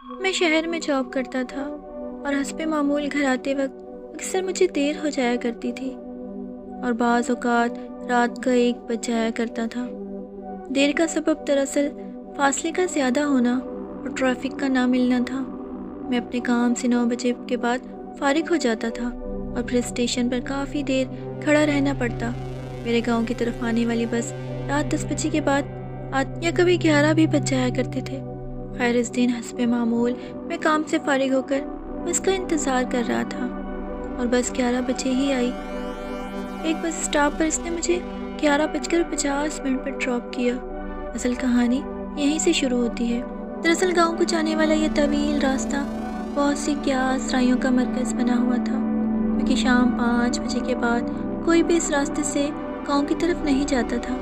میں شہر میں جاب کرتا تھا اور حسب معمول گھر آتے وقت اکثر مجھے دیر ہو جایا کرتی تھی اور بعض اوقات رات کا 1 بج جایا کرتا تھا۔ دیر کا سبب دراصل فاصلے کا زیادہ ہونا اور ٹریفک کا نہ ملنا تھا۔ میں اپنے کام سے 9 بجے کے بعد فارغ ہو جاتا تھا اور پھر اسٹیشن پر کافی دیر کھڑا رہنا پڑتا۔ میرے گاؤں کی طرف آنے والی بس رات 10 بجے کے بعد یا کبھی 11 بھی بج جایا کرتے تھے۔ خیر اس دن حسب معمول میں کام سے فارغ ہو کر بس کا انتظار کر رہا تھا اور بس 11 بجے ہی آئی۔ ایک بس اسٹاپ پر اس نے مجھے 11:50 پر ڈراپ کیا۔ اصل کہانی یہیں سے شروع ہوتی ہے۔ دراصل گاؤں کو جانے والا یہ طویل راستہ بہت سی قیاس رائیوں کا مرکز بنا ہوا تھا، کیونکہ شام 5 بجے کے بعد کوئی بھی اس راستے سے گاؤں کی طرف نہیں جاتا تھا۔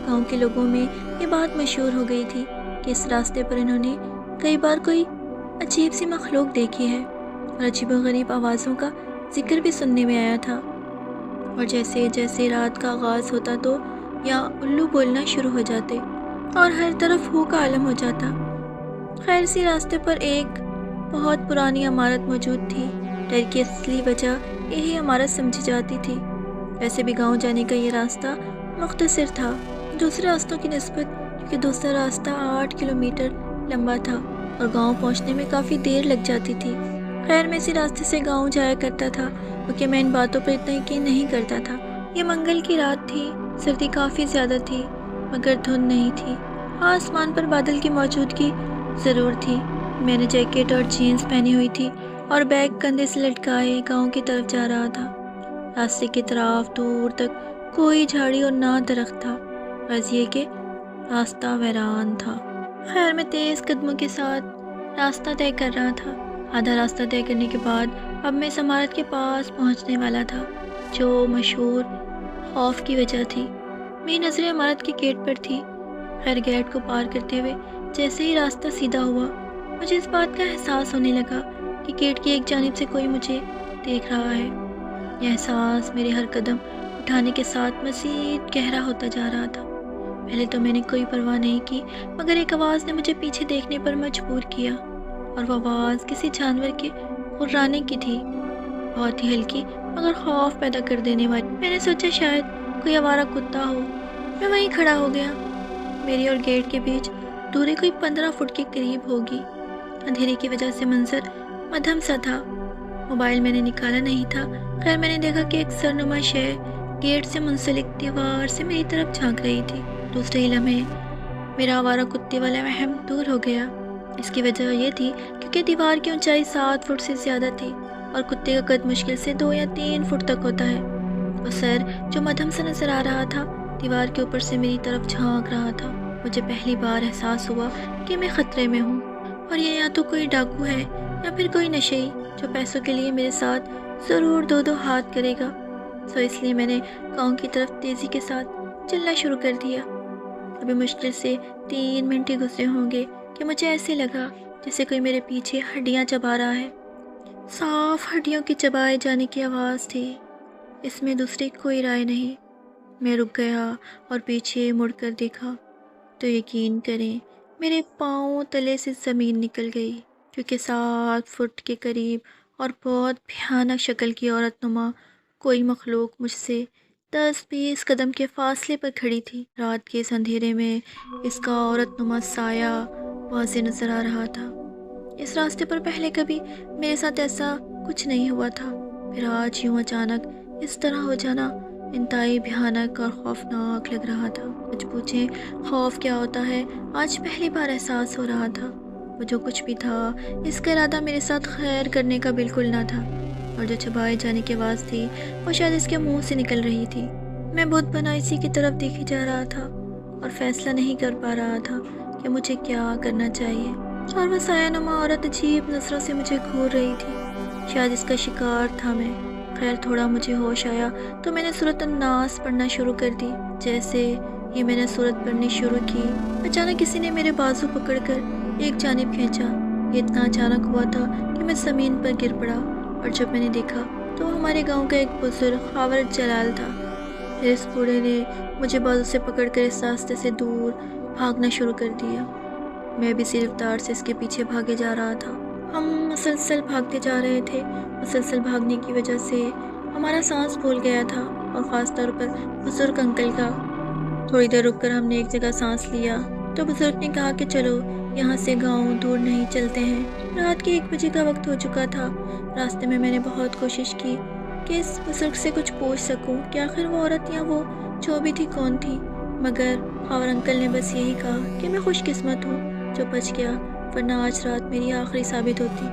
گاؤں کے لوگوں میں یہ بات مشہور ہو گئی تھی کہ اس راستے پر انہوں نے کئی بار کوئی عجیب سی مخلوق دیکھی ہے اور عجیب و غریب آوازوں کا ذکر بھی سننے میں آیا تھا، اور جیسے جیسے رات کا آغاز ہوتا تو یا الو بولنا شروع ہو جاتے اور ہر طرف ہو کا عالم ہو جاتا۔ خیر اسی راستے پر ایک بہت پرانی عمارت موجود تھی۔ ڈر کی اصلی وجہ یہی عمارت سمجھی جاتی تھی۔ ویسے بھی گاؤں جانے کا یہ راستہ مختصر تھا دوسرے راستوں کی نسبت، کیونکہ دوسرا راستہ 8 کلومیٹر لمبا تھا اور گاؤں پہنچنے میں کافی دیر لگ جاتی تھی۔ خیر میں اسی راستے سے گاؤں جایا کرتا تھا، کیونکہ میں ان باتوں پر اتنا یقین نہیں کرتا تھا۔ یہ منگل کی رات تھی، سردی کافی زیادہ تھی مگر دھند نہیں تھی۔ ہاں آسمان پر بادل کی موجودگی ضرور تھی۔ میں نے جیکٹ اور جینز پہنی ہوئی تھی اور بیگ کندھے سے لٹکائے گاؤں کی طرف جا رہا تھا۔ راستے کی طرف دور تک کوئی جھاڑی اور نہ درخت تھا، بس یہ کہ راستہ ویران تھا۔ خیر میں تیز قدموں کے ساتھ راستہ طے کر رہا تھا۔ آدھا راستہ طے کرنے کے بعد اب میں اس عمارت کے پاس پہنچنے والا تھا جو مشہور خوف کی وجہ تھی۔ میری نظریں عمارت کے گیٹ پر تھی۔ خیر گیٹ کو پار کرتے ہوئے جیسے ہی راستہ سیدھا ہوا، مجھے اس بات کا احساس ہونے لگا کہ گیٹ کی ایک جانب سے کوئی مجھے دیکھ رہا ہے۔ یہ احساس میرے ہر قدم اٹھانے کے ساتھ مزید گہرا ہوتا جا رہا تھا۔ پہلے تو میں نے کوئی پرواہ نہیں کی، مگر ایک آواز نے مجھے پیچھے دیکھنے پر مجبور کیا، اور وہ آواز کسی جانور کے غرانے کی تھی، بہت ہی ہلکی مگر خوف پیدا کر دینے والی۔ میں نے سوچا شاید کوئی آوارہ کتا ہو۔ میں وہیں کھڑا ہو گیا۔ میری اور گیٹ کے بیچ دوری کوئی 15 فٹ کے قریب ہوگی۔ اندھیرے کی وجہ سے منظر مدھم سا تھا۔ موبائل میں نے نکالا نہیں تھا۔ خیر میں نے دیکھا کہ ایک سرنما شے گیٹ سے منسلک دیوار سے میری طرف جھانک رہی تھی۔ دوسرے ہی لمحے میرا آوارہ کتے والا وہم دور ہو گیا۔ اس کی وجہ یہ تھی کیونکہ دیوار کی اونچائی 7 فٹ سے زیادہ تھی اور کتے کا قد مشکل سے 2 یا 3 فٹ تک ہوتا ہے، اور سر جو مدھم سے نظر آ رہا تھا دیوار کے اوپر سے میری طرف جھانک رہا تھا۔ مجھے پہلی بار احساس ہوا کہ میں خطرے میں ہوں، اور یہ یا تو کوئی ڈاکو ہے یا پھر کوئی نشئی جو پیسوں کے لیے میرے ساتھ ضرور 2 ہاتھ کرے گا۔ اس لیے میں نے گاؤں کی طرف تیزی کے ساتھ چلنا شروع کر دیا۔ ابھی مشکل سے 3 منٹ ہی گزرے ہوں گے کہ مجھے ایسے لگا جیسے کوئی میرے پیچھے ہڈیاں چبا رہا ہے۔ صاف ہڈیوں کے چبائے جانے کی آواز تھی، اس میں دوسری کوئی رائے نہیں۔ میں رک گیا اور پیچھے مڑ کر دیکھا تو یقین کریں میرے پاؤں تلے سے زمین نکل گئی، کیونکہ 7 فٹ کے قریب اور بہت بھیانک شکل کی عورت نما کوئی مخلوق مجھ سے 10-20 قدم کے فاصلے پر کھڑی تھی۔ رات کے اس اندھیرے میں اس کا عورت نما سایہ واضح نظر آ رہا تھا۔ اس راستے پر پہلے کبھی میرے ساتھ ایسا کچھ نہیں ہوا تھا، پھر آج یوں اچانک اس طرح ہو جانا انتہائی بھیانک اور خوفناک لگ رہا تھا۔ کچھ پوچھیں خوف کیا ہوتا ہے، آج پہلی بار احساس ہو رہا تھا۔ وہ جو کچھ بھی تھا اس کا ارادہ میرے ساتھ خیر کرنے کا بالکل نہ تھا، اور جو چبائے جانے کی آواز تھی وہ شاید اس کے منہ سے نکل رہی تھی۔ میں بت بنا اسی کی طرف دیکھی جا رہا تھا اور فیصلہ نہیں کر پا رہا تھا کہ مجھے کیا کرنا چاہیے، اور وہ سایہ نما عورت عجیب نظروں سے مجھے گھور رہی تھی۔ شاید اس کا شکار تھا میں۔ خیر تھوڑا مجھے ہوش آیا تو میں نے سورۃ الناس پڑھنا شروع کر دی۔ جیسے ہی میں نے سورت پڑھنی شروع کی، اچانک کسی نے میرے بازو پکڑ کر ایک جانب کھینچا۔ یہ اتنا اچانک ہوا تھا کہ میں زمین پر گر پڑا، اور جب میں نے دیکھا تو وہ ہمارے گاؤں کا ایک بزرگ خاور جلال تھا۔ پھر اس بوڑھے نے مجھے بازو سے پکڑ کر اس راستے سے دور بھاگنا شروع کر دیا۔ میں بھی اسی رفتار سے اس کے پیچھے بھاگے جا رہا تھا۔ ہم مسلسل بھاگتے جا رہے تھے۔ مسلسل بھاگنے کی وجہ سے ہمارا سانس پھول گیا تھا، اور خاص طور پر بزرگ انکل کا۔ تھوڑی دیر رک کر ہم نے ایک جگہ سانس لیا تو بزرگ نے کہا کہ چلو یہاں سے گاؤں دور نہیں چلتے ہیں۔ رات کے 1 بجے کا وقت ہو چکا تھا۔ راستے میں میں نے بہت کوشش کی کہ اس بزرگ سے کچھ پوچھ سکوں کہ آخر وہ عورت یا وہ جو بھی تھی کون تھی، مگر خاور انکل نے بس یہی کہا کہ میں خوش قسمت ہوں جو بچ گیا، ورنہ آج رات میری آخری ثابت ہوتی۔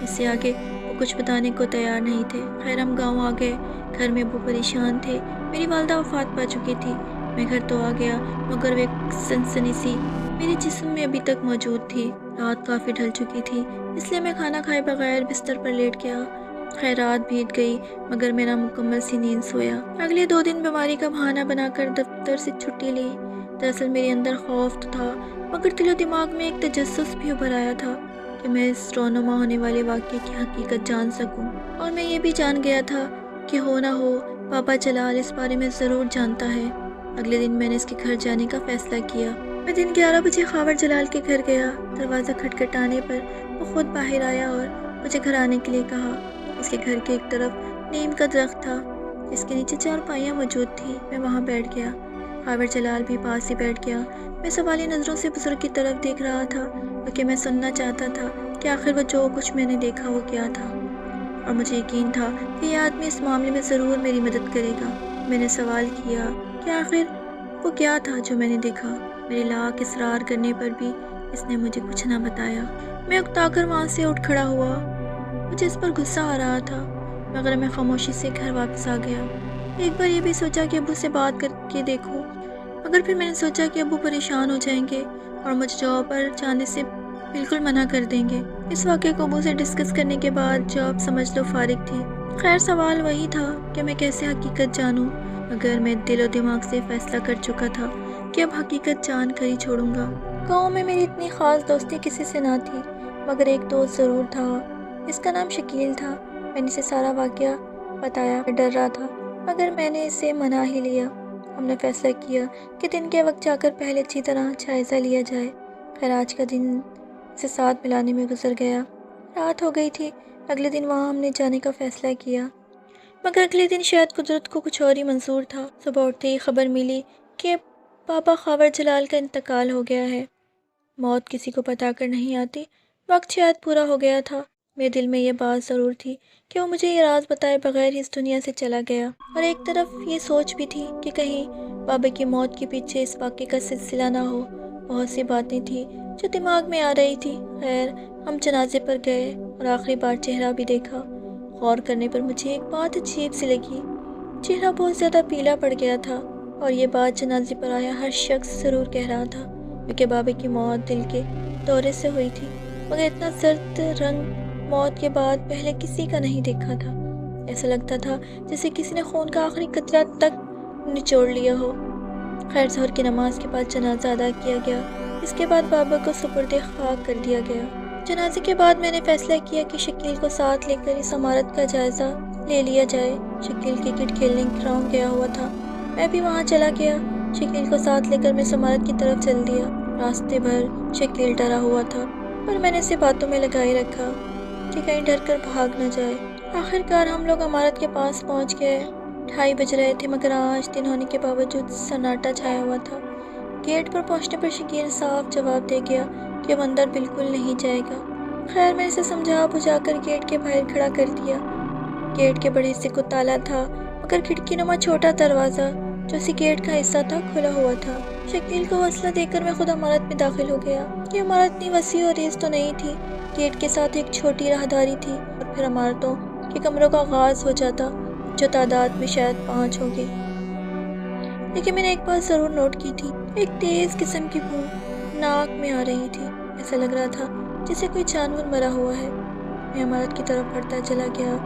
اس سے آگے وہ کچھ بتانے کو تیار نہیں تھے۔ خیر ہم گاؤں آ گئے۔ گھر میں ابو پریشان تھے، میری والدہ وفات پا چکی تھی۔ میں گھر تو آ گیا مگر وہ ایک سنسنی سی میرے جسم میں ابھی تک موجود تھی۔ رات کافی ڈھل چکی تھی، اس لیے میں کھانا کھائے بغیر بستر پر لیٹ گیا۔ خیر رات بیت گئی مگر میرا مکمل سی نیند سویا۔ اگلے 2 دن بیماری کا بہانہ بنا کر دفتر سے چھٹی لی۔ دراصل میرے اندر خوف تو تھا مگر دل و دماغ میں ایک تجسس بھی ابھر آیا تھا کہ میں اس رونما ہونے والے واقعے کی حقیقت جان سکوں، اور میں یہ بھی جان گیا تھا کہ ہو نہ ہو بابا جلال اس بارے میں ضرور جانتا ہے۔ اگلے دن میں نے اس کے گھر جانے کا فیصلہ کیا۔ میں دن 11 بجے خاور جلال کے گھر گیا۔ دروازہ کھٹکھٹانے پر وہ خود باہر آیا اور مجھے گھر آنے کے لیے کہا۔ اس کے گھر کے ایک طرف نیم کا درخت تھا، اس کے نیچے 4 پائیاں موجود تھیں۔ میں وہاں بیٹھ گیا۔ خاور جلال بھی پاس ہی بیٹھ گیا۔ میں سوالی نظروں سے بزرگ کی طرف دیکھ رہا تھا کیونکہ میں سننا چاہتا تھا کہ آخر وہ جو کچھ میں نے دیکھا وہ کیا تھا، اور مجھے یقین تھا کہ یہ آدمی اس معاملے میں ضرور میری مدد کرے گا۔ میں نے سوال کیا کہ آخر وہ کیا تھا جو میں نے دیکھا۔ میرے لاکھ اصرار کرنے پر بھی اس نے مجھے کچھ نہ بتایا۔ میں اکتا کر وہاں سے اٹھ کھڑا ہوا۔ مجھے اس پر غصہ آ رہا تھا مگر میں خاموشی سے گھر واپس آ گیا۔ ایک بار یہ بھی سوچا کہ ابو سے بات کر کے دیکھوں، مگر پھر میں نے سوچا کہ ابو پریشان ہو جائیں گے اور مجھے جاب پر جانے سے بالکل منع کر دیں گے۔ اس واقعے کو ابو سے ڈسکس کرنے کے بعد جاب سمجھ لو فارغ تھی۔ خیر سوال وہی تھا کہ میں کیسے حقیقت جانوں، مگر میں دل و دماغ سے فیصلہ کر چکا تھا کہ اب حقیقت جان کر ہی چھوڑوں گا۔ گاؤں میں میری اتنی خاص دوستی کسی سے نہ تھی، مگر ایک دوست ضرور تھا، اس کا نام شکیل تھا۔ میں نے اسے سارا واقعہ بتایا، ڈر رہا تھا مگر میں نے اسے منا ہی لیا۔ ہم نے فیصلہ کیا کہ دن کے وقت جا کر پہلے اچھی طرح جائزہ لیا جائے۔ خیر آج کا دن اسے ساتھ ملانے میں گزر گیا۔ رات ہو گئی تھی۔ اگلے دن وہاں ہم نے جانے کا فیصلہ کیا، مگر اگلے دن شاید قدرت کو کچھ اور ہی منظور تھا۔ صبح اٹھتے ہی خبر ملی کہ بابا خاور جلال کا انتقال ہو گیا ہے۔ موت کسی کو بتا کر نہیں آتی، وقت شاید پورا ہو گیا تھا۔ میرے دل میں یہ بات ضرور تھی کہ وہ مجھے یہ راز بتائے بغیر ہی اس دنیا سے چلا گیا، اور ایک طرف یہ سوچ بھی تھی کہ کہیں بابا کی موت کے پیچھے اس واقعے کا سلسلہ نہ ہو۔ بہت سی باتیں تھیں جو دماغ میں آ رہی تھی۔ خیر ہم جنازے پر گئے اور آخری بار چہرہ بھی دیکھا۔ غور کرنے پر مجھے ایک بات عجیب سی لگی، چہرہ بہت زیادہ پیلا پڑ گیا تھا، اور یہ بات جنازے پر آیا ہر شخص ضرور کہہ رہا تھا کیونکہ بابا کی موت دل کے دورے سے ہوئی تھی، مگر اتنا زرد رنگ موت کے بعد پہلے کسی کا نہیں دیکھا تھا۔ ایسا لگتا تھا جیسے کسی نے خون کا آخری قطرہ تک نچوڑ لیا ہو۔ خیر ظہر کی نماز کے بعد جنازہ ادا کیا گیا۔ اس کے بعد بابا کو سپرد خاک کر دیا گیا۔ جنازے کے بعد میں نے فیصلہ کیا کہ شکیل کو ساتھ لے کر اس عمارت کا جائزہ لے لیا جائے۔ شکیل کرکٹ کھیلنے گراؤنڈ گیا ہوا تھا، میں بھی وہاں چلا گیا۔ شکیل کو ساتھ لے کر میں اس عمارت کی طرف چل دیا۔ راستے بھر شکیل ڈرا ہوا تھا، پر میں نے اسے باتوں میں لگائے رکھا کہ کہیں ڈر کر بھاگ نہ جائے۔ آخر کار ہم لوگ عمارت کے پاس پہنچ گئے۔ 2:30 بج رہے تھے مگر آج دن ہونے کے باوجود سناٹا چھایا ہوا تھا۔ گیٹ پر پہنچنے پر شکیل صاف جواب دے گیا کہ وہ اندر بالکل نہیں جائے گا۔ خیر میں اسے سمجھا بجھا کر گیٹ کے باہر کھڑا کر دیا۔ گیٹ کے بڑے حصے کو تالا تھا مگر کھڑکی نما چھوٹا دروازہ جو اسی گیٹ کا حصہ تھا کھلا ہوا تھا۔ شکیل کو حوصلہ دے کر میں خود عمارت میں داخل ہو گیا۔ یہ عمارت اتنی وسیع اور ریز تو نہیں تھی، گیٹ کے ساتھ ایک چھوٹی راہداری تھی اور پھر عمارتوں کے کمروں کا آغاز ہو جاتا جو تعداد میں شاید 5 ہوگی۔ لیکن میں نے ایک بات ضرور نوٹ کی تھی، ایک تیز قسم کی بو ناک میں آ رہی تھی، ایسا لگ رہا تھا جیسے کوئی جانور مرا ہوا ہے۔ میں عمارت کی طرف بڑھتا چلا گیا۔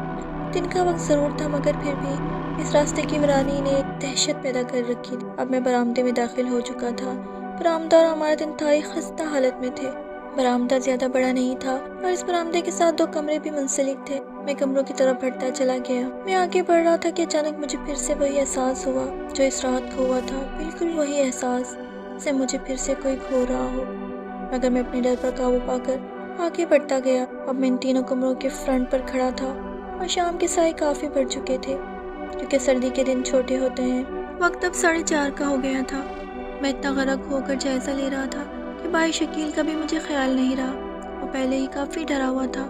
دن کا وقت ضرور تھا مگر پھر بھی اس راستے کی ویرانی نے ایک دہشت پیدا کر رکھی تھی۔ اب میں برآمدے میں داخل ہو چکا تھا۔ برآمدہ اور عمارت انتہائی خستہ حالت میں تھے۔ برآمدہ زیادہ بڑا نہیں تھا اور اس برآمدے کے ساتھ 2 کمرے بھی منسلک تھے۔ میں کمروں کی طرف بڑھتا چلا گیا۔ میں آگے بڑھ رہا تھا کہ اچانک مجھے پھر سے وہی احساس ہوا جو اس رات کو ہوا تھا، بالکل وہی احساس جیسے مجھے پھر سے کوئی کھو رہا ہو۔ مگر میں اپنے ڈر پر قابو پا کر آگے بڑھتا گیا۔ اب میں ان تینوں کمروں کے فرنٹ پر کھڑا تھا اور شام کے سائے کافی بڑھ چکے تھے کیونکہ سردی کے دن چھوٹے ہوتے ہیں۔ وقت اب 4:30 کا ہو گیا تھا۔ میں اتنا غرق ہو کر جائزہ لے رہا تھا کہ بھائی شکیل کا بھی مجھے خیال نہیں رہا۔ وہ پہلے ہی کافی ڈرا ہوا تھا۔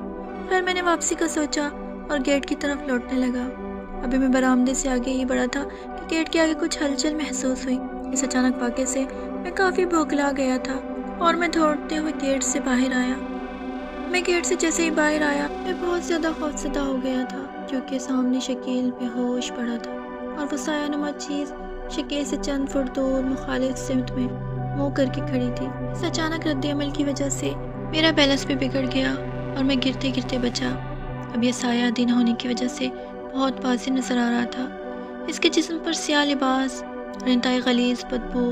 پھر میں نے واپسی کا سوچا اور گیٹ کی طرف لوٹنے لگا۔ ابھی میں برآمدے سے آگے ہی بڑھا تھا کہ گیٹ کے آگے کچھ ہلچل محسوس ہوئی۔ اس اچانک واقعے سے میں کافی بھوکلا گیا تھا اور میں دوڑتے ہوئے گیٹ سے باہر آیا۔ میں گیٹ سے جیسے ہی باہر آیا میں بہت زیادہ خوفزدہ ہو گیا تھا کیونکہ سامنے شکیل بے ہوش پڑا تھا اور وہ سایہ نما چیز شکیل سے چند فٹ دور مخالف سمت میں منہ کر کے کھڑی تھی۔ اس اچانک رد عمل کی وجہ سے میرا بیلنس بھی بگڑ گیا اور میں گرتے گرتے بچا۔ اب یہ سایہ دن ہونے کی وجہ سے بہت واضح نظر آ رہا تھا۔ اس کے جسم پر سیاہ لباس اور انتہائی غلیظ بدبو،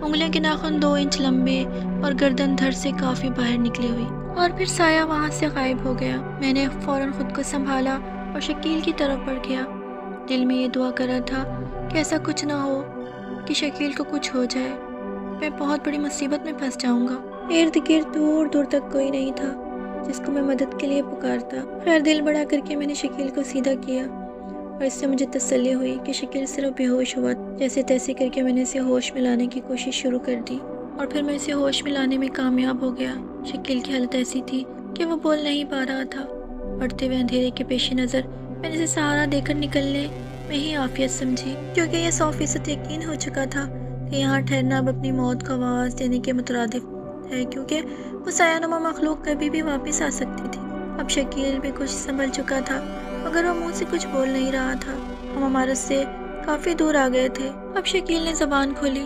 انگلیوں کے ناخن 2 انچ لمبے اور گردن دھڑ سے کافی باہر نکلی ہوئی، اور پھر سایہ وہاں سے غائب ہو گیا۔ میں نے فوراً خود کو سنبھالا اور شکیل کی طرف بڑھ گیا۔ دل میں یہ دعا کر رہا تھا کہ ایسا کچھ نہ ہو کہ شکیل کو کچھ ہو جائے، میں بہت بڑی مصیبت میں پھنس جاؤں گا۔ ارد گرد دور دور تک کوئی نہیں تھا جس کو میں مدد کے لیے پکارتا۔ خیر دل بڑا کر کے میں نے شکیل کو سیدھا کیا اور اس سے مجھے تسلی ہوئی کہ شکیل صرف بے ہوش ہوا۔ جیسے تیسے کر کے میں نے اسے ہوش میں لانے کی کوشش شروع کر دی اور پھر میں اسے ہوش میں لانے میں کامیاب ہو گیا۔ شکیل کی حالت ایسی تھی کہ وہ بول نہیں پا رہا تھا۔ بڑھتے ہوئے اندھیرے کے پیش نظر میں نے اسے سہارا دے کر نکلنے میں ہی عافیت سمجھی، کیونکہ یہ 100% یقین ہو چکا تھا کہ یہاں ٹھہرنا اب اپنی موت کو آواز دینے کے مترادف ہے، کیونکہ وہ سایہ نما مخلوق کبھی بھی واپس آ سکتی تھی۔ اب شکیل بھی کچھ سنبھل چکا تھا مگر وہ منہ سے کچھ بول نہیں رہا تھا۔ ہم عمارت سے کافی دور آ گئے تھے۔ اب شکیل نے زبان کھولی۔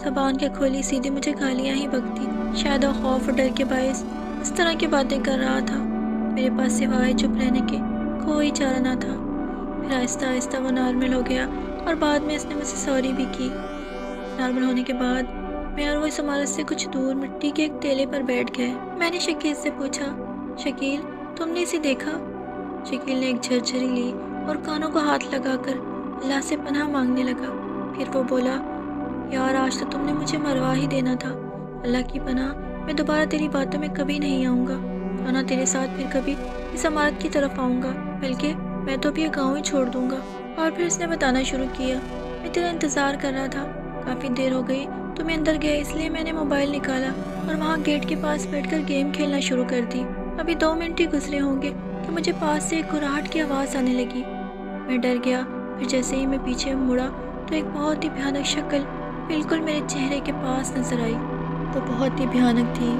زبان کے کھولی سیدھی مجھے گالیاں ہی بکتی۔ شاید وہ خوف اور ڈر کے باعث اس طرح کی باتیں کر رہا تھا۔ میرے پاس سوائے چپ رہنے کے کوئی چارہ نہ تھا۔ پھر آہستہ آہستہ وہ نارمل ہو گیا اور بعد میں اس نے مجھ سے سوری بھی کی۔ نارمل ہونے کے بعد میں اور وہ اس عمارت سے کچھ دور مٹی کے ایک ٹیلے پر بیٹھ گئے۔ میں نے شکیل سے پوچھا، شکیل تم نے اسے دیکھا؟ شکیل نے ایک جھرجھری لی اور کانوں کو ہاتھ لگا کر اللہ سے پناہ مانگنے لگا۔ پھر وہ بولا، یار آج تو تم نے مجھے مروا ہی دینا تھا۔ اللہ کی پناہ میں دوبارہ تیری باتوں میں کبھی نہیں آؤں گا اور نہ تیرے ساتھ پھر کبھی اس عمارت کی طرف آؤں گا، بلکہ میں تو بھی یہ گاؤں ہی چھوڑ دوں گا۔ اور پھر اس نے بتانا شروع کیا، میں تیرا انتظار کر رہا تھا، کافی دیر ہو گئی تو میں اندر گیا، اس لیے میں نے موبائل نکالا اور وہاں گیٹ کے پاس بیٹھ کر گیم کھیلنا شروع کر دی۔ ابھی 2 منٹ ہی گزرے ہوں گے کہ مجھے پاس سے ایک گھراہٹ کی آواز آنے لگی۔ میں ڈر گیا۔ پھر جیسے ہی میں پیچھے مڑا تو ایک بہت ہی بھیانک شکل بالکل میرے چہرے کے پاس نظر آئی۔ وہ بہت ہی بھیانک تھی۔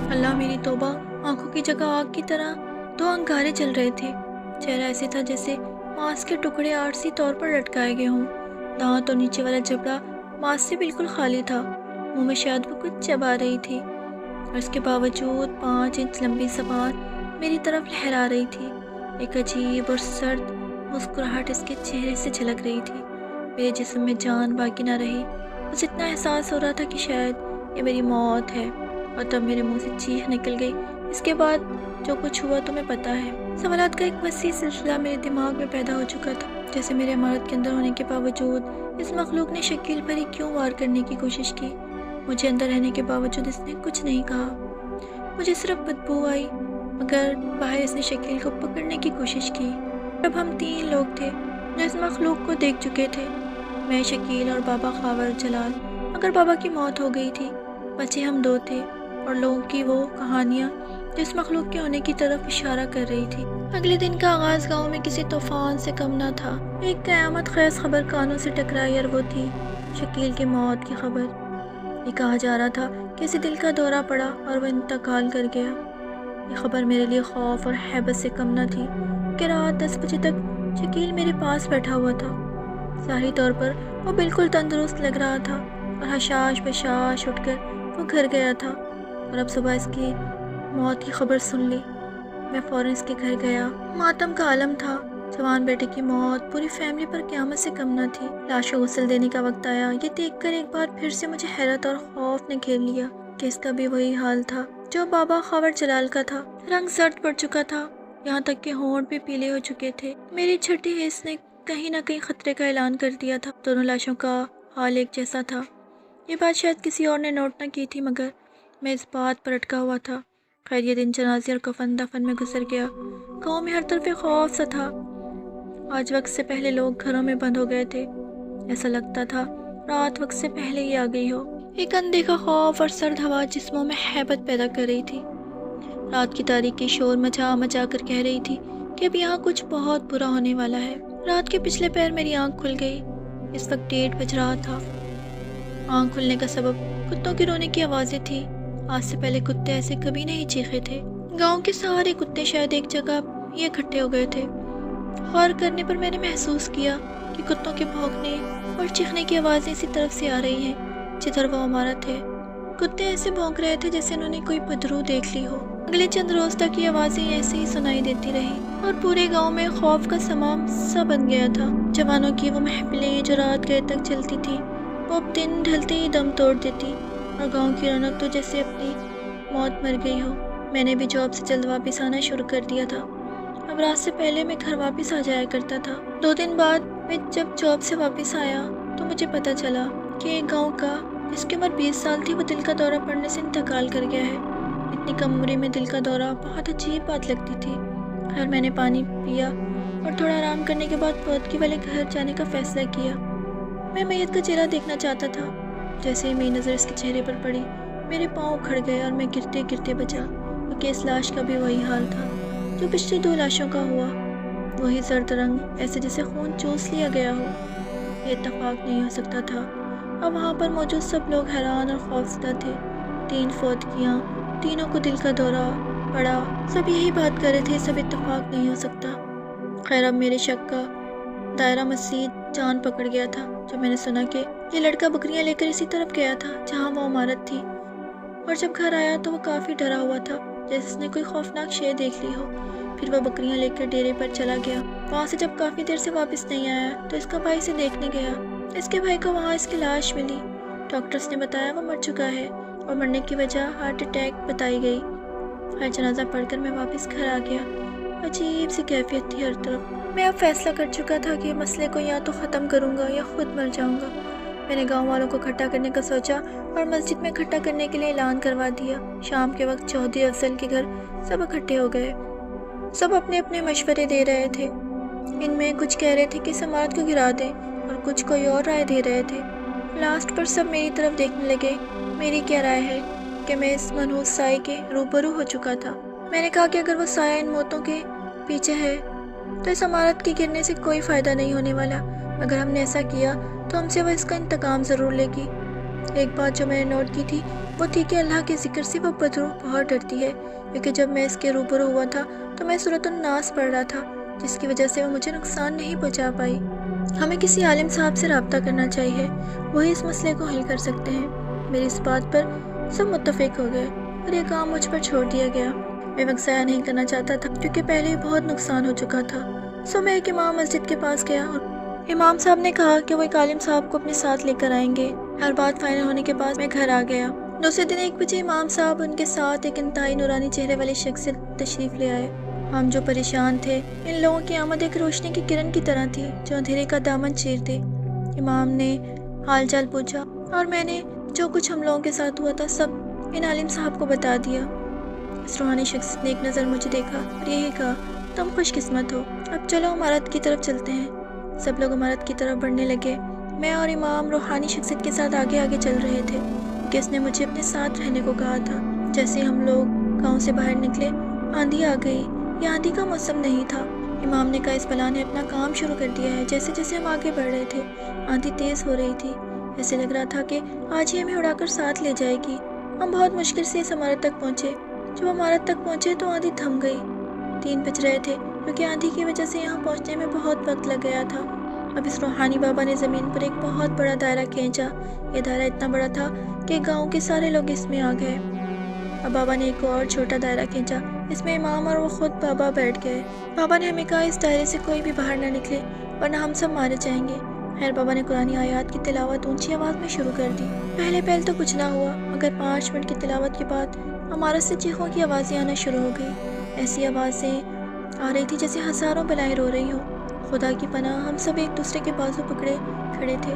اللہ میری توبہ، آنکھوں کی جگہ آگ کی طرح 2 انگارے جل رہے تھے۔ چہرہ ایسے تھا جیسے ماس کے ٹکڑے عارضی طور پر لٹکائے گئے ہوں۔ دانت اور نیچے والا جبڑا ماس سے بالکل خالی تھا۔ منہ میں شاید وہ کچھ چبا رہی تھی اور اس کے باوجود 5 انچ لمبی زبان میری طرف لہرا رہی تھی۔ ایک عجیب اور سرد مسکراہٹ اس کے چہرے سے جھلک رہی تھی۔ میرے جسم میں جان باقی نہ رہی۔ مجھے اتنا احساس ہو رہا تھا کہ شاید یہ میری موت ہے، اور تب میرے منہ سے چیخ نکل گئی۔ اس کے بعد جو کچھ ہوا تمہیں پتہ ہے۔ سوالات کا ایک وسیع سلسلہ میرے دماغ میں پیدا ہو چکا تھا، جیسے میرے عمارت کے اندر ہونے کے باوجود اس مخلوق نے شکیل پر ہی کیوں وار کرنے کی کوشش کی؟ مجھے اندر رہنے کے باوجود اس نے کچھ نہیں کہا۔ مجھے صرف بدبو آئی، مگر باہر اس نے شکیل کو پکڑنے کی کوشش کی۔ اب ہم 3 لوگ تھے جو اس مخلوق کو دیکھ چکے تھے، میں، شکیل اور بابا خاور جلال، مگر بابا کی موت ہو گئی تھی۔ بچے ہم 2 تھے اور لوگوں کی وہ کہانیاں جو اس مخلوق کے ہونے کی طرف اشارہ کر رہی تھی۔ اگلے دن کا آغاز گاؤں میں کسی طوفان سے کم نہ تھا۔ ایک قیامت خیز خبر کانوں سے ٹکرائی اور وہ تھی شکیل کی موت کی خبر۔ یہ کہا جا رہا تھا کہ اسے دل کا دورہ پڑا اور وہ انتقال کر گیا۔ یہ خبر میرے لیے خوف اور ہیبت سے کم نہ تھی کہ رات 10 بجے تک شکیل میرے پاس بیٹھا ہوا تھا۔ ظاہری طور پر وہ بالکل تندرست لگ رہا تھا اور حشاش بشاش اٹھ کر وہ گھر گیا تھا، اور اب صبح اس کی موت کی خبر سن لی۔ میں فوراً اس کے گھر گیا۔ ماتم کا عالم تھا۔ جوان بیٹے کی موت پوری فیملی پر قیامت سے کم نہ تھی۔ لاش کو غسل دینے کا وقت آیا۔ یہ دیکھ کر ایک بار پھر سے مجھے حیرت اور خوف نے گھیر لیا کہ اس کا بھی وہی حال تھا جو بابا خاور جلال کا تھا۔ رنگ زرد پڑ چکا تھا، یہاں تک کہ ہونٹ بھی پیلے ہو چکے تھے۔ میری چھٹی حس نے کہیں نہ کہیں خطرے کا اعلان کر دیا تھا۔ دونوں لاشوں کا حال ایک جیسا تھا۔ یہ بات شاید کسی اور نے نوٹ نہ کی تھی، مگر میں اس بات پر اٹکا ہوا تھا۔ خیر یہ دن جنازے اور کفن دفن میں گزر گیا۔ گاؤں میں ہر طرف خوف سا تھا۔ آج وقت سے پہلے لوگ گھروں میں بند ہو گئے تھے۔ ایسا لگتا تھا رات وقت سے پہلے ہی آ گئی ہو۔ ایک اندیکھا خوف اور سرد ہوا جسموں میں ہیبت پیدا کر رہی تھی۔ رات کی تاریکی شور مچا مچا کر کہہ رہی تھی کہ اب یہاں کچھ بہت برا ہونے والا ہے۔ رات کے پچھلے پہر میری آنکھ کھل گئی۔ اس وقت 1:30 بج رہا تھا۔ آنکھ کھلنے کا سبب کتوں کی رونے کی آوازیں تھی۔ آج سے پہلے کتے ایسے کبھی نہیں چیخے تھے۔ گاؤں کے سارے کتے شاید ایک جگہ یہ اکٹھے ہو گئے تھے۔ غور کرنے پر میں نے محسوس کیا کہ کتوں کے بھونکنے اور چیخنے کی آوازیں اسی طرف سے آ رہی ہیں جدھر وہ عمارت ہے۔ کتے ایسے بھونک رہے تھے جیسے انہوں نے کوئی بدرو دیکھ لی ہو۔ اگلے چند روز تک یہ آوازیں ایسے ہی سنائی دیتی رہی اور پورے گاؤں میں خوف کا سمام سا بن گیا تھا۔ جوانوں کی وہ محفلیں جو رات گئے تک چلتی تھی وہ اب دن ڈھلتے ہی دم توڑ دیتی اور گاؤں کی رونق تو جیسے اپنی موت مر گئی ہو۔ میں نے بھی جاب سے جلد واپس آنا شروع کر دیا تھا۔ اب رات سے پہلے میں گھر واپس آ جایا کرتا تھا۔ 2 دن بعد میں جب جاب سے واپس آیا تو مجھے پتا چلا کہ ایک گاؤں کا جس کی عمر 20 سال تھی وہ دل کا دورہ پڑنے سے انتقال کر گیا ہے۔ اتنی کم عمری میں دل کا دورہ بہت عجیب بات لگتی تھی۔ خیر میں نے پانی پیا اور تھوڑا آرام کرنے کے بعد فوتگی والے گھر جانے کا فیصلہ کیا۔ میں میت کا چہرہ دیکھنا چاہتا تھا۔ جیسے ہی میری نظر اس کے چہرے پر پڑی میرے پاؤں اکھڑ گئے اور میں گرتے گرتے بچا، کیونکہ اس لاش کا بھی وہی حال تھا جو پچھلی 2 لاشوں کا ہوا۔ وہی زرد رنگ، ایسے جیسے خون چوس لیا گیا ہو۔ یہ اتفاق نہیں ہو سکتا تھا۔ اب وہاں پر موجود سب لوگ حیران اور خوفزدہ تھے۔ 3 فوتگیاں، تینوں کو دل کا دورہ پڑا، سب یہی بات کر رہے تھے سب اتفاق نہیں ہو سکتا۔ خیر اب میرے شک کا دائرہ مزید جان پکڑ گیا تھا جب میں نے سنا کہ یہ لڑکا بکریاں لے کر اسی طرف گیا تھا جہاں وہ عمارت تھی، اور جب گھر آیا تو وہ کافی ڈرا ہوا تھا جیسے اس نے کوئی خوفناک شے دیکھ لی ہو۔ پھر وہ بکریاں لے کر ڈیرے پر چلا گیا۔ وہاں سے جب کافی دیر سے واپس نہیں آیا تو اس کا بھائی اسے دیکھنے گیا۔ اس کے بھائی کو وہاں اس کی لاش ملی۔ ڈاکٹرز نے بتایا وہ مر چکا ہے اور مرنے کی وجہ ہارٹ اٹیک بتائی گئی۔ ہر جنازہ پڑھ کر میں واپس گھر آ گیا۔ عجیب سی کیفیت تھی ہر طرف۔ میں اب فیصلہ کر چکا تھا کہ مسئلے کو یا تو ختم کروں گا یا خود مر جاؤں گا۔ میں نے گاؤں والوں کو اکٹھا کرنے کا سوچا اور مسجد میں اکٹھا کرنے کے لیے اعلان کروا دیا۔ شام کے وقت چودھری افضل کے گھر سب اکٹھے ہو گئے۔ سب اپنے اپنے مشورے دے رہے تھے۔ ان میں کچھ کہہ رہے تھے کہ اس عمارت کو گرا دیں اور کچھ کوئی اور رائے دے رہے تھے۔ لاسٹ پر سب میری طرف دیکھنے لگے۔ میری کیا رائے ہے کہ میں اس منحوس سائے کے روبرو ہو چکا تھا۔ میں نے کہا کہ اگر وہ سایہ ان موتوں کے پیچھے ہے تو اس عمارت کے گرنے سے کوئی فائدہ نہیں ہونے والا۔ اگر ہم نے ایسا کیا تو ہم سے وہ اس کا انتقام ضرور لے گی۔ ایک بات جو میں نے نوٹ کی تھی وہ تھی کہ اللہ کے ذکر سے وہ بدرو بہت ڈرتی ہے، کیونکہ جب میں اس کے روبرو ہوا تھا تو میں سورۃ الناس پڑھ رہا تھا جس کی وجہ سے وہ مجھے نقصان نہیں پہنچا پائی۔ ہمیں کسی عالم صاحب سے رابطہ کرنا چاہیے، وہی اس مسئلے کو حل کر سکتے ہیں۔ میری اس بات پر سب متفق ہو گئے اور یہ کام مجھ پر چھوڑ دیا گیا۔ میں وقت ضائع نہیں کرنا چاہتا تھا کیونکہ پہلے ہی بہت نقصان ہو چکا تھا۔ میں ایک امام مسجد کے پاس گیا اور امام صاحب نے کہا کہ وہ ایک عالم صاحب کو اپنے ساتھ لے کر آئیں گے۔ ہر بات فائنل ہونے کے بعد میں گھر آ گیا۔ دوسرے دن 1 بجے امام صاحب ان کے ساتھ ایک انتہائی نورانی چہرے والے شخص سے تشریف لے آئے۔ ہم جو پریشان تھے، ان لوگوں کی آمد ایک روشنی کی کرن کی طرح تھی جو اندھیرے کا دامن چیر دے۔ امام نے حال چال پوچھا اور میں نے جو کچھ ہم لوگوں کے ساتھ ہوا تھا سب ان عالم صاحب کو بتا دیا۔ اس روحانی شخص نے ایک نظر مجھے دیکھا اور یہی کہا، تم خوش قسمت ہو، اب چلو عمارت کی طرف چلتے ہیں۔ سب لوگ عمارت کی طرف بڑھنے لگے۔ میں اور امام روحانی شخصیت کے ساتھ آگے آگے چل رہے تھے کیونکہ اس نے مجھے اپنے ساتھ رہنے کو کہا تھا۔ جیسے ہم لوگ گاؤں سے باہر نکلے آندھی آ گئی۔ یہ آندھی کا موسم نہیں تھا۔ امام نے کہا اس بلا نے اپنا کام شروع کر دیا ہے۔ جیسے جیسے ہم آگے بڑھ رہے تھے آندھی تیز ہو رہی تھی، ایسے لگ رہا تھا کہ آج ہی ہمیں اڑا کر ساتھ لے جائے گی۔ ہم بہت مشکل سے اس عمارت تک پہنچے۔ جب عمارت تک پہنچے تو آندھی تھم گئی۔ 3 بج رہے تھے کیونکہ آندھی کی وجہ سے یہاں پہنچنے میں بہت وقت لگ گیا تھا۔ اب اس روحانی بابا نے زمین پر ایک بہت بڑا دائرہ کھینچا۔ یہ دائرہ اتنا بڑا تھا کہ گاؤں کے سارے لوگ اس میں آ گئے۔ اب بابا نے ایک اور چھوٹا دائرہ کھینچا، اس میں امام اور وہ خود بابا بیٹھ گئے۔ بابا نے ہمیں کہا اس دائرے سے کوئی بھی باہر نہ نکلے ورنہ ہم سب مارے جائیں گے۔ خیر بابا نے قرآنی آیات کی تلاوت اونچی آواز میں شروع کر دی۔ پہلے تو کچھ نہ ہوا مگر 5 منٹ کی تلاوت کے بعد عمارت سے چیخوں کی آوازیں آنا شروع ہو گئی۔ ایسی آوازیں آ رہی تھی جیسے ہزاروں بلائیں رو رہی ہوں۔ خدا کی پناہ ہم سب ایک دوسرے کے بازو پکڑے کھڑے تھے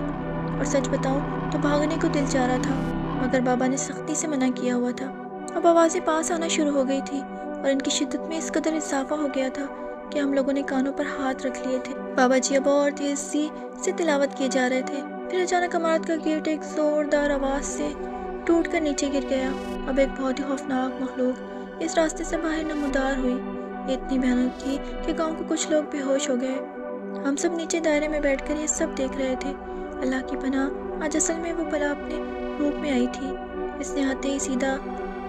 اور سچ بتاؤں تو بھاگنے کو دل چاہ رہا تھا مگر بابا نے سختی سے منع کیا ہوا تھا۔ اب آوازیں پاس آنا شروع ہو گئی تھی اور ان کی شدت میں اس قدر اضافہ ہو گیا تھا کہ ہم لوگوں نے کانوں پر ہاتھ رکھ لیے تھے۔ بابا جی اب اور تیزی سے تلاوت کیے جا رہے تھے۔ پھر اچانک عمارت کا گیٹ ایک زوردار آواز سے ٹوٹ کر نیچے گر گیا۔ اب ایک بہت ہی خوفناک مخلوق اس راستے سے باہر نمودار ہوئی۔ یہ اتنی بھیانک تھی کہ گاؤں کے کچھ لوگ بے ہوش ہو گئے۔ ہم سب نیچے دائرے میں بیٹھ کر یہ سب دیکھ رہے تھے۔ اللہ کی پناہ، آج اصل میں وہ بلا اپنے روپ میں آئی تھی۔ اس نے آتے ہی سیدھا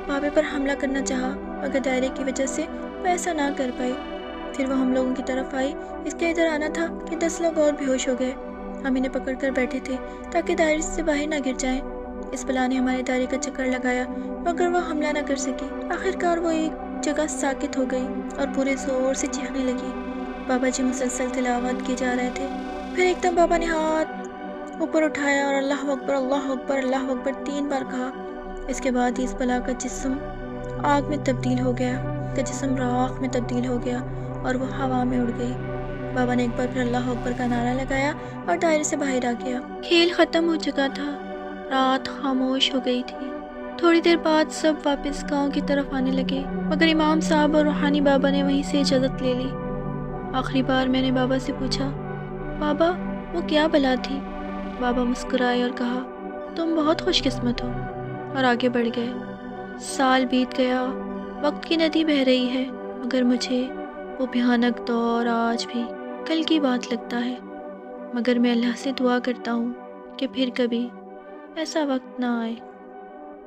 بابے پر حملہ کرنا چاہا، مگر دائرے کی وجہ سے وہ ایسا نہ کر پائی۔ پھر وہ ہم لوگوں کی طرف آئی۔ اس کے ادھر آنا تھا کہ 10 لوگ اور بے ہوش ہو گئے۔ ہم انہیں پکڑ کر بیٹھے تھے تاکہ دائرے سے باہر نہ گر جائیں۔ اس بلا نے ہمارے دائرے کا چکر لگایا مگر وہ حملہ نہ کر سکی۔ آخرکار وہ ایک جگہ ساکت ہو گئی اور پورے زور سے چیخنے لگی۔ بابا جی مسلسل تلاوت کیے جا رہے تھے۔ پھر ایک دم بابا نے ہاتھ اوپر اٹھایا اور اللہ اکبر اللہ اکبر اللہ اکبر 3 بار کہا۔ اس کے بعد اس بلا کا جسم آگ میں تبدیل ہو گیا، اس کا جسم راکھ میں تبدیل ہو گیا اور وہ ہوا میں اڑ گئی۔ بابا نے ایک بار پھر اللہ اکبر کا نعرہ لگایا اور دائرے سے باہر آ گیا۔ کھیل ختم ہو چکا تھا، رات خاموش ہو گئی تھی۔ تھوڑی دیر بعد سب واپس گاؤں کی طرف آنے لگے، مگر امام صاحب اور روحانی بابا نے وہیں سے اجازت لے لی۔ آخری بار میں نے بابا سے پوچھا، بابا وہ کیا بلا تھی؟ بابا مسکرائے اور کہا، تم بہت خوش قسمت ہو، اور آگے بڑھ گئے۔ سال بیت گیا، وقت کی ندی بہہ رہی ہے، مگر مجھے وہ بھیانک دور آج بھی کل کی بات لگتا ہے۔ مگر میں اللہ سے دعا کرتا ہوں کہ پھر کبھی ایسا وقت نہ آئے۔